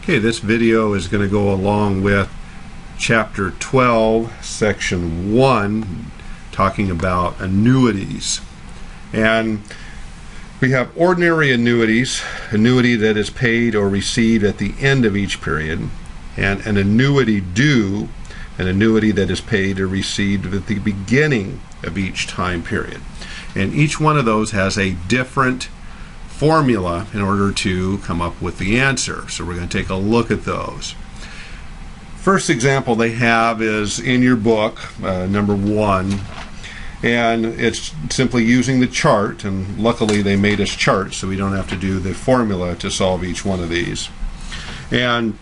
Okay, this video is going to go along with Chapter 12, Section 1, talking about annuities. And we have ordinary annuities, annuity that is paid or received at the end of each period, and an annuity due, an annuity that is paid or received at the beginning of each time period. And each one of those has a different formula in order to come up with the answer. So we're going to take a look at those. First example they have is in your book, number 1, and it's simply using the chart, and luckily they made us charts so we don't have to do the formula to solve each one of these. And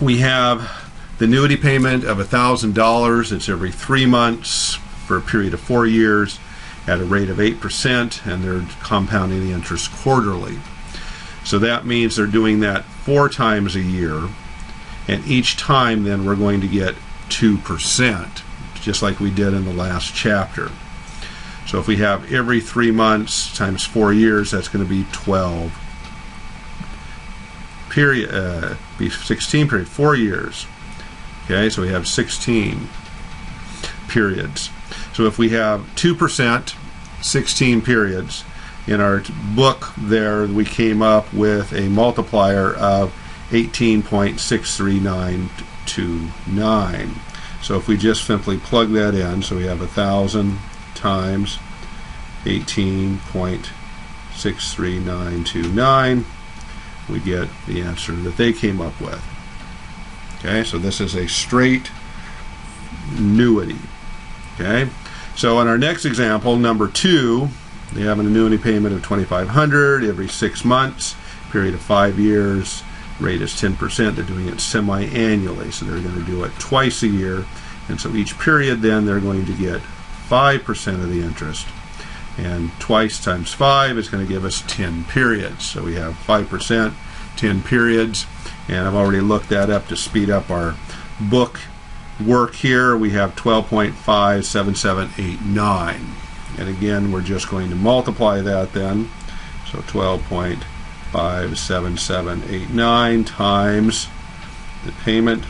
we have the annuity payment of $1,000. It's every 3 months for a period of 4 years at a rate of 8%, and they're compounding the interest quarterly. So that means they're doing that 4 times a year, and each time then we're going to get 2%, just like we did in the last chapter. So if we have every 3 months times 4 years, that's going to be 12. Be 16 period, 4 years. Okay, so we have 16 periods. So if we have 2%, 16 periods, in our book there we came up with a multiplier of 18.63929. So if we just simply plug that in, so we have 1,000 times 18.63929, we get the answer that they came up with. Okay, so this is a straight annuity. Okay, so in our next example, number 2, they have an annuity payment of $2,500 every 6 months, period of 5 years, rate is 10%. They're doing it semi-annually, so they're going to do it twice a year, and so each period then they're going to get 5% of the interest, and twice times 5 is going to give us 10 periods. So we have 5%, 10 periods, and I've already looked that up to speed up our book work here. We have 12.57789, and again we're just going to multiply that then. So 12.57789 times the payment,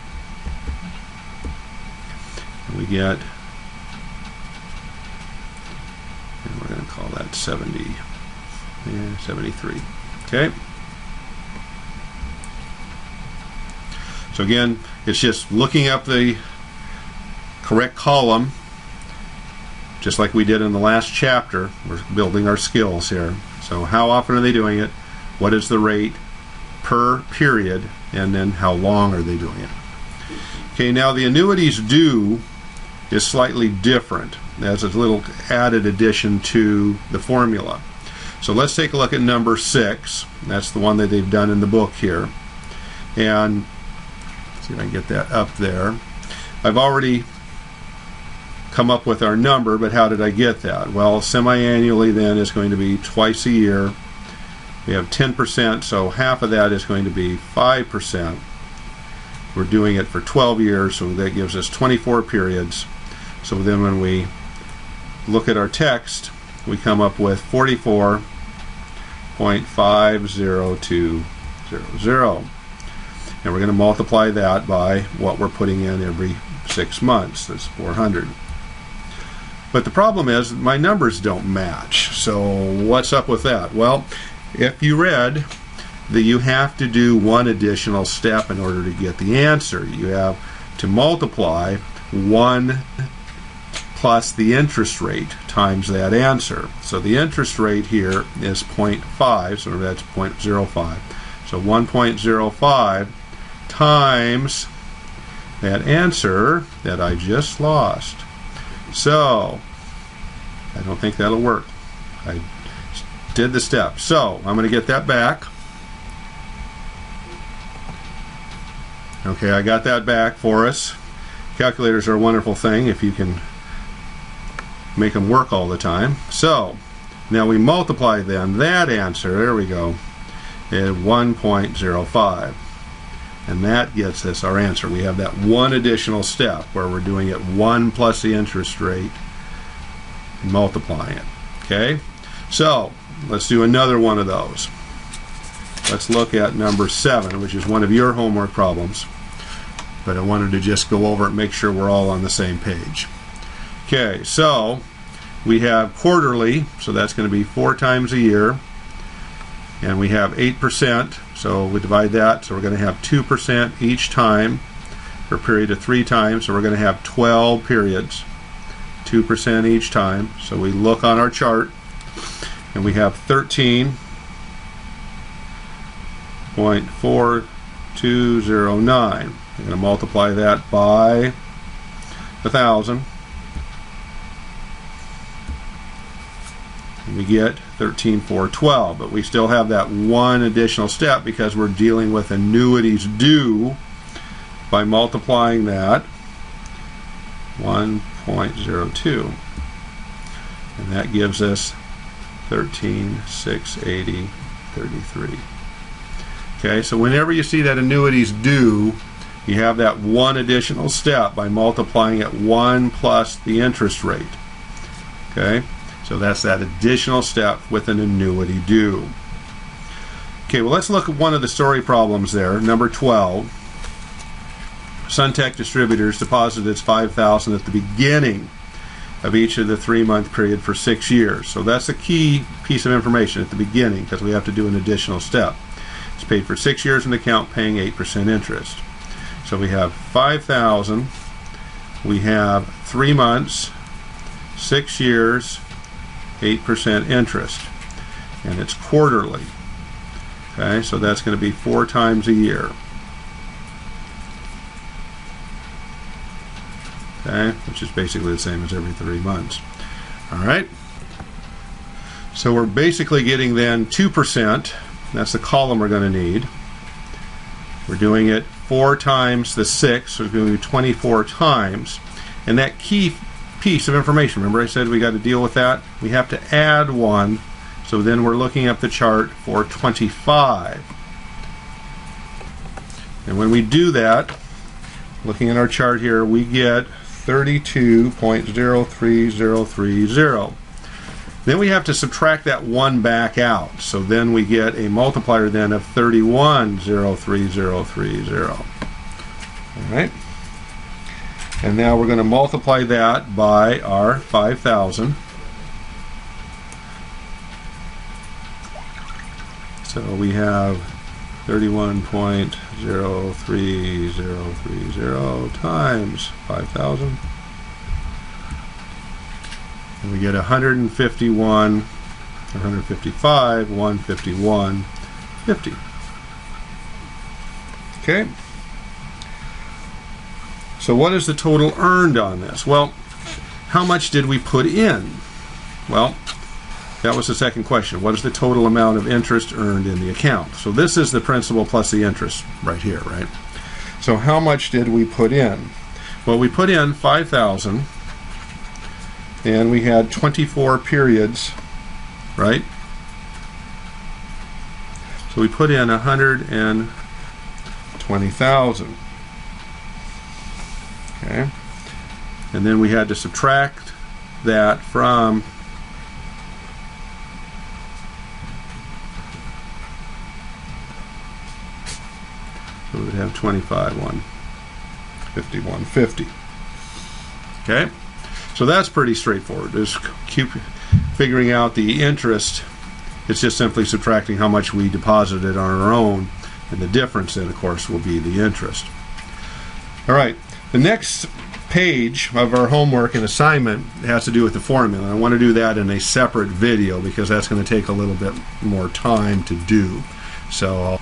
and we get, and we're going to call that 73. Okay, so again it's just looking up the correct column, just like we did in the last chapter. We're building our skills here. So how often are they doing it? What is the rate per period? And then how long are they doing it? Okay, now the annuities due is slightly different. That's a little added addition to the formula. So let's take a look at number 6. That's the one that they've done in the book here. And see if I can get that up there. I've already come up with our number, but how did I get that? Well, semi-annually then is going to be twice a year. We have 10%, so half of that is going to be 5%. We're doing it for 12 years, so that gives us 24 periods. So then when we look at our text, we come up with 44.50200. And we're going to multiply that by what we're putting in every 6 months. That's 400. But the problem is my numbers don't match. So what's up with that? Well, if you read that you have to do one additional step in order to get the answer. You have to multiply 1 plus the interest rate times that answer. So the interest rate here is 0.5, so that's 0.05. So 1.05 times that answer that I just lost. So I don't think that'll work. I did the step. So I'm going to get that back. Okay, I got that back for us. Calculators are a wonderful thing if you can make them work all the time. So now we multiply then that answer, there we go, at 1.05. And that gets us our answer. We have that one additional step where we're doing it 1 plus the interest rate and multiplying it. Okay, so let's do another one of those. let's look at number 7, which is one of your homework problems. But I wanted to just go over it and make sure we're all on the same page. Okay, so we have quarterly, so that's going to be 4 times a year. And we have 8%, so we divide that, so we're going to have 2% each time for a period of 3 times, so we're going to have 12 periods, 2% each time. So we look on our chart, and we have 13.4209. I'm going to multiply that by 1,000. And we get 13,412. But we still have that one additional step because we're dealing with annuities due by multiplying that 1.02. And that gives us 13,680.33. Okay, so whenever you see that annuities due, you have that one additional step by multiplying it 1 plus the interest rate. Okay, so that's that additional step with an annuity due. Okay, well, let's look at one of the story problems there, number 12. Suntech Distributors deposited its $5,000 at the beginning of each of the 3-month period for 6 years. So that's a key piece of information at the beginning because we have to do an additional step. It's paid for 6 years in the account, paying 8% interest. So we have 5,000, we have 3 months, 6 years, 8% interest, and it's quarterly. Okay, so that's going to be 4 times a year. Okay, which is basically the same as every 3 months. All right. So we're basically getting then 2%. That's the column we're going to need. We're doing it 4 times the 6, so we're doing it 24 times. And that key piece of information, remember I said we got to deal with that? We have to add 1. So then we're looking at the chart for 25. And when we do that, looking at our chart here, we get 32.03030. Then we have to subtract that 1 back out. So then we get a multiplier then of 31.03030. All right. And now we're going to multiply that by our 5,000. So we have 31.03030 times 5,000. And we get 151, 155, 151.50. Okay. So what is the total earned on this? Well, how much did we put in? Well, that was the second question. What is the total amount of interest earned in the account? So this is the principal plus the interest right here, right? So how much did we put in? Well, we put in 5,000. And we had 24 periods, right? So we put in 120,000. Okay. And then we had to subtract that from so we would have 25, 151.50. Okay. So that's pretty straightforward. Just keep figuring out the interest. It's just simply subtracting how much we deposited on our own, and the difference then, of course, will be the interest. All right, the next page of our homework and assignment has to do with the formula. I want to do that in a separate video because that's going to take a little bit more time to do. So